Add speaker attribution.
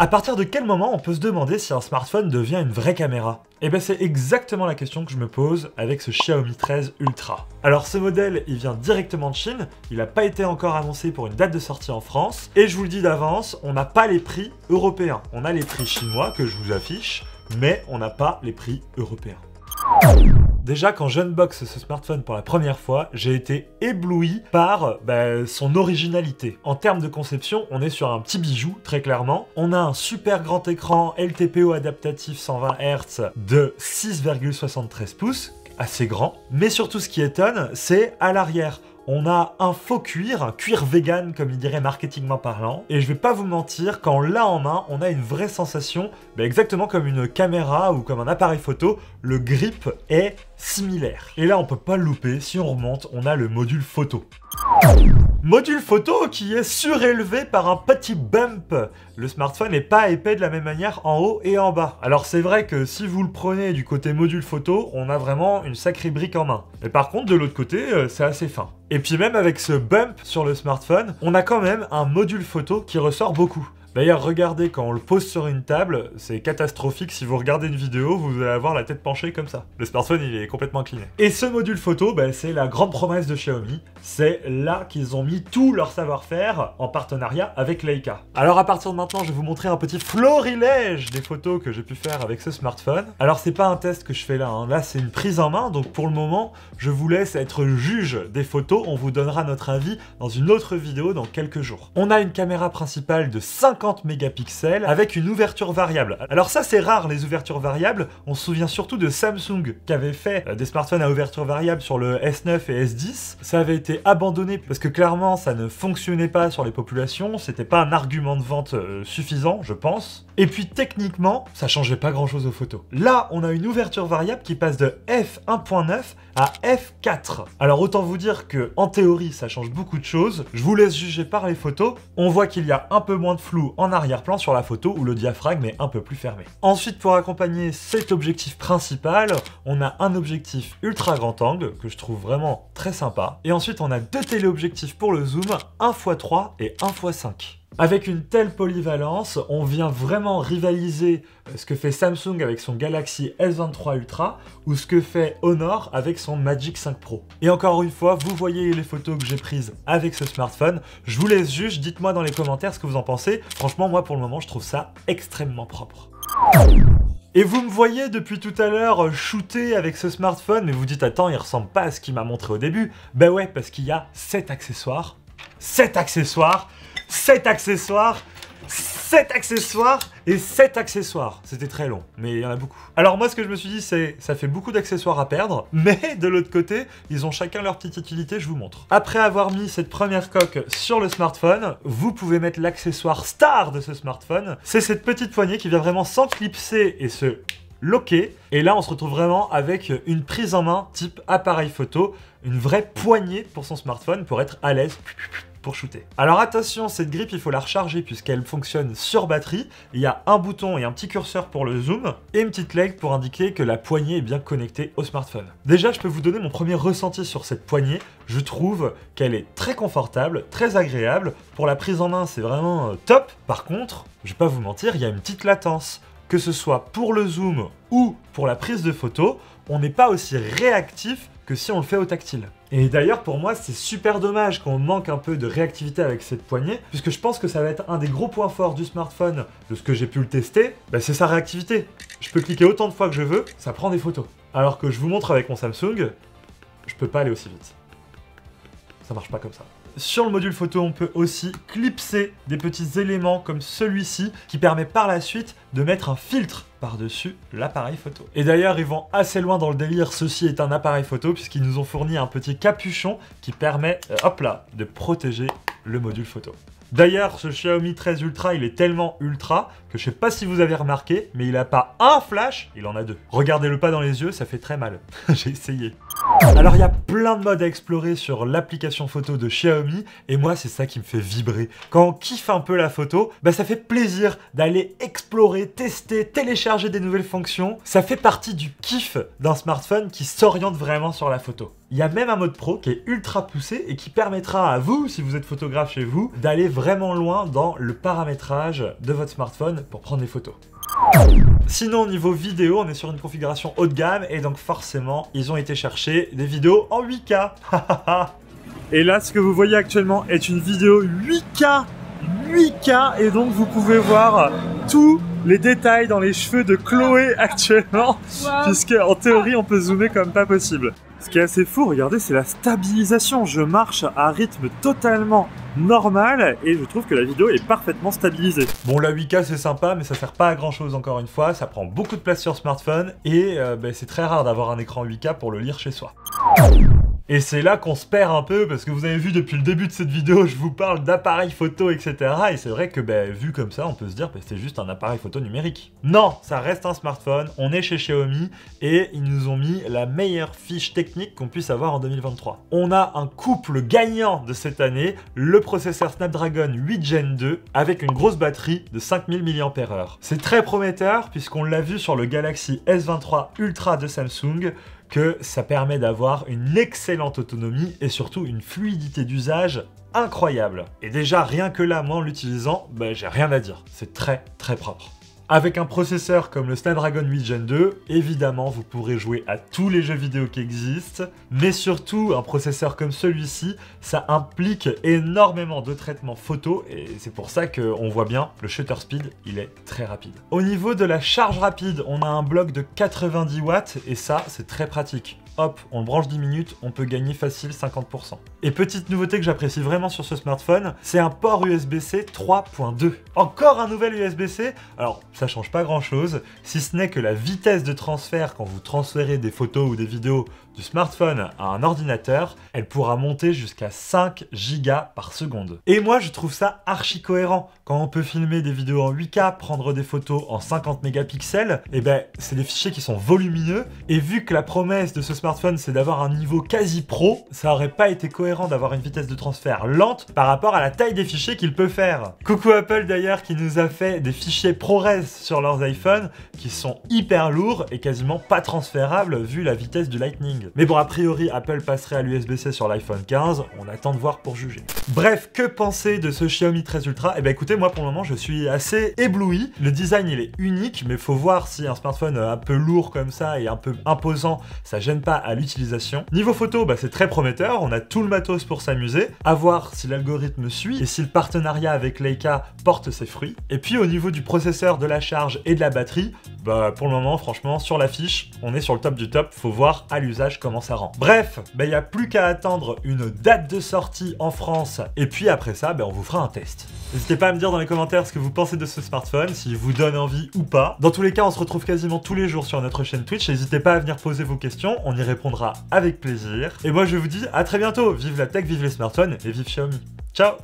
Speaker 1: À partir de quel moment on peut se demander si un smartphone devient une vraie caméra? Eh ben c'est exactement la question que je me pose avec ce Xiaomi 13 Ultra. Alors ce modèle, il vient directement de Chine, il n'a pas été encore annoncé pour une date de sortie en France, et je vous le dis d'avance, on n'a pas les prix européens. On a les prix chinois que je vous affiche, mais on n'a pas les prix européens. Déjà, quand j'unbox ce smartphone pour la première fois, j'ai été ébloui par son originalité. En termes de conception, on est sur un petit bijou, très clairement. On a un super grand écran LTPO adaptatif 120 Hz de 6,73 pouces, assez grand. Mais surtout, ce qui étonne, c'est à l'arrière. On a un faux cuir, un cuir vegan comme il dirait marketingment parlant. Et je vais pas vous mentir, quand on l'a en main, on a une vraie sensation, exactement comme une caméra ou comme un appareil photo, le grip est similaire. Et là on peut pas le louper, si on remonte, on a le module photo. Module photo qui est surélevé par un petit bump. Le smartphone n'est pas épais de la même manière en haut et en bas. Alors c'est vrai que si vous le prenez du côté module photo, on a vraiment une sacrée brique en main. Mais par contre de l'autre côté, c'est assez fin. Et puis même avec ce bump sur le smartphone, on a quand même un module photo qui ressort beaucoup. D'ailleurs, regardez, quand on le pose sur une table, c'est catastrophique. Si vous regardez une vidéo, vous allez avoir la tête penchée comme ça. Le smartphone, il est complètement incliné. Et ce module photo, c'est la grande promesse de Xiaomi. C'est là qu'ils ont mis tout leur savoir-faire en partenariat avec Leica. Alors à partir de maintenant, je vais vous montrer un petit florilège des photos que j'ai pu faire avec ce smartphone. Alors c'est pas un test que je fais là, hein. Là c'est une prise en main, donc pour le moment, je vous laisse être juge des photos. On vous donnera notre avis dans une autre vidéo dans quelques jours. On a une caméra principale de 50 mégapixels avec une ouverture variable. Alors ça c'est rare les ouvertures variables, on se souvient surtout de Samsung qui avait fait des smartphones à ouverture variable sur le S9 et S10. Ça avait été abandonné parce que clairement ça ne fonctionnait pas sur les populations, c'était pas un argument de vente suffisant je pense. Et puis techniquement ça changeait pas grand chose aux photos. Là on a une ouverture variable qui passe de f1.9 à f4. Alors autant vous dire que en théorie ça change beaucoup de choses, je vous laisse juger par les photos. On voit qu'il y a un peu moins de flou en arrière-plan sur la photo où le diaphragme est un peu plus fermé. Ensuite pour accompagner cet objectif principal, on a un objectif ultra grand angle que je trouve vraiment très sympa. Et ensuite on a deux téléobjectifs pour le zoom, 1x3 et 1x5. Avec une telle polyvalence, on vient vraiment rivaliser ce que fait Samsung avec son Galaxy S23 Ultra ou ce que fait Honor avec son Magic 5 Pro. Et encore une fois, vous voyez les photos que j'ai prises avec ce smartphone. Je vous laisse juger, dites-moi dans les commentaires ce que vous en pensez. Franchement, moi pour le moment, je trouve ça extrêmement propre. Et vous me voyez depuis tout à l'heure shooter avec ce smartphone, mais vous dites attends, il ressemble pas à ce qu'il m'a montré au début. Ben ouais, parce qu'il y a 7 accessoires, 7 accessoires, 7 accessoires, 7 accessoires et 7 accessoires. C'était très long, mais il y en a beaucoup. Alors moi, ce que je me suis dit, c'est ça fait beaucoup d'accessoires à perdre, mais de l'autre côté, ils ont chacun leur petite utilité, je vous montre. Après avoir mis cette première coque sur le smartphone, vous pouvez mettre l'accessoire star de ce smartphone. C'est cette petite poignée qui vient vraiment s'enclipser et se loquer. Et là, on se retrouve vraiment avec une prise en main type appareil photo, une vraie poignée pour son smartphone pour être à l'aise pour shooter. Alors attention, cette grippe, il faut la recharger puisqu'elle fonctionne sur batterie. Il y a un bouton et un petit curseur pour le zoom et une petite leg pour indiquer que la poignée est bien connectée au smartphone. Déjà, je peux vous donner mon premier ressenti sur cette poignée. Je trouve qu'elle est très confortable, très agréable. Pour la prise en main, c'est vraiment top. Par contre, je vais pas vous mentir, il y a une petite latence. Que ce soit pour le zoom ou pour la prise de photo, on n'est pas aussi réactif que si on le fait au tactile. Et d'ailleurs, pour moi, c'est super dommage qu'on manque un peu de réactivité avec cette poignée, puisque je pense que ça va être un des gros points forts du smartphone, de ce que j'ai pu le tester, c'est sa réactivité. Je peux cliquer autant de fois que je veux, ça prend des photos. Alors que je vous montre avec mon Samsung, je peux pas aller aussi vite. Ça marche pas comme ça. Sur le module photo, on peut aussi clipser des petits éléments comme celui-ci qui permet par la suite de mettre un filtre par-dessus l'appareil photo. Et d'ailleurs, ils vont assez loin dans le délire. Ceci est un appareil photo puisqu'ils nous ont fourni un petit capuchon qui permet, hop là, de protéger le module photo. D'ailleurs, ce Xiaomi 13 Ultra, il est tellement ultra que je sais pas si vous avez remarqué, mais il a pas un flash, il en a deux. Regardez-le pas dans les yeux, ça fait très mal. J'ai essayé. Alors il y a plein de modes à explorer sur l'application photo de Xiaomi et moi c'est ça qui me fait vibrer. Quand on kiffe un peu la photo, bah ça fait plaisir d'aller explorer, tester, télécharger des nouvelles fonctions. Ça fait partie du kiff d'un smartphone qui s'oriente vraiment sur la photo. Il y a même un mode pro qui est ultra poussé et qui permettra à vous, si vous êtes photographe chez vous, d'aller vraiment loin dans le paramétrage de votre smartphone pour prendre des photos. Sinon, au niveau vidéo, on est sur une configuration haut de gamme et donc forcément, ils ont été chercher des vidéos en 8K. Et là, ce que vous voyez actuellement est une vidéo 8K. 8K et donc vous pouvez voir tous les détails dans les cheveux de Chloé actuellement, puisque en théorie, on peut zoomer comme pas possible. Ce qui est assez fou, regardez, c'est la stabilisation. Je marche à rythme totalement normal et je trouve que la vidéo est parfaitement stabilisée. Bon, la 8K c'est sympa, mais ça sert pas à grand chose encore une fois. Ça prend beaucoup de place sur smartphone et c'est très rare d'avoir un écran 8K pour le lire chez soi. Et c'est là qu'on se perd un peu, parce que vous avez vu depuis le début de cette vidéo, je vous parle d'appareils photo, etc. Et c'est vrai que, vu comme ça, on peut se dire que c'est juste un appareil photo numérique. Non, ça reste un smartphone, on est chez Xiaomi, et ils nous ont mis la meilleure fiche technique qu'on puisse avoir en 2023. On a un couple gagnant de cette année, le processeur Snapdragon 8 Gen 2, avec une grosse batterie de 5000 mAh. C'est très prometteur, puisqu'on l'a vu sur le Galaxy S23 Ultra de Samsung, que ça permet d'avoir une excellente autonomie et surtout une fluidité d'usage incroyable. Et déjà, rien que là, moi en l'utilisant, j'ai rien à dire. C'est très très propre. Avec un processeur comme le Snapdragon 8 Gen 2, évidemment, vous pourrez jouer à tous les jeux vidéo qui existent, mais surtout, un processeur comme celui-ci, ça implique énormément de traitements photo, et c'est pour ça qu'on voit bien, le shutter speed, il est très rapide. Au niveau de la charge rapide, on a un bloc de 90 watts, et ça, c'est très pratique. Hop, on le branche 10 minutes, on peut gagner facile 50%. Et petite nouveauté que j'apprécie vraiment sur ce smartphone, c'est un port USB-C 3.2. Encore un nouvel USB-C. Alors, ça change pas grand-chose, si ce n'est que la vitesse de transfert quand vous transférez des photos ou des vidéos du smartphone à un ordinateur, elle pourra monter jusqu'à 5 gigas par seconde. Et moi, je trouve ça archi cohérent. Quand on peut filmer des vidéos en 8K, prendre des photos en 50 mégapixels, c'est des fichiers qui sont volumineux, et vu que la promesse de ce smartphone, c'est d'avoir un niveau quasi pro, ça aurait pas été cohérent d'avoir une vitesse de transfert lente par rapport à la taille des fichiers qu'il peut faire. Coucou Apple d'ailleurs, qui nous a fait des fichiers ProRes sur leurs iPhones, qui sont hyper lourds et quasiment pas transférables vu la vitesse du Lightning. Mais bon, a priori, Apple passerait à l'USB-C sur l'iPhone 15, on attend de voir pour juger. Bref, que penser de ce Xiaomi 13 Ultra? Écoutez, moi pour le moment, je suis assez ébloui. Le design, il est unique, mais faut voir si un smartphone un peu lourd comme ça et un peu imposant, ça gêne pas à l'utilisation. Niveau photo, c'est très prometteur, on a tout le matos pour s'amuser, à voir si l'algorithme suit et si le partenariat avec Leica porte ses fruits. Et puis au niveau du processeur, de la charge et de la batterie, pour le moment, franchement, sur la fiche, on est sur le top du top, faut voir à l'usage comment ça rend. Bref, il n'y a plus qu'à attendre une date de sortie en France, et puis après ça, on vous fera un test. N'hésitez pas à me dire dans les commentaires ce que vous pensez de ce smartphone, s'il vous donne envie ou pas. Dans tous les cas, on se retrouve quasiment tous les jours sur notre chaîne Twitch, n'hésitez pas à venir poser vos questions, on y répondra avec plaisir. Et moi je vous dis à très bientôt, vive la tech, vive les smartphones et vive Xiaomi. Ciao!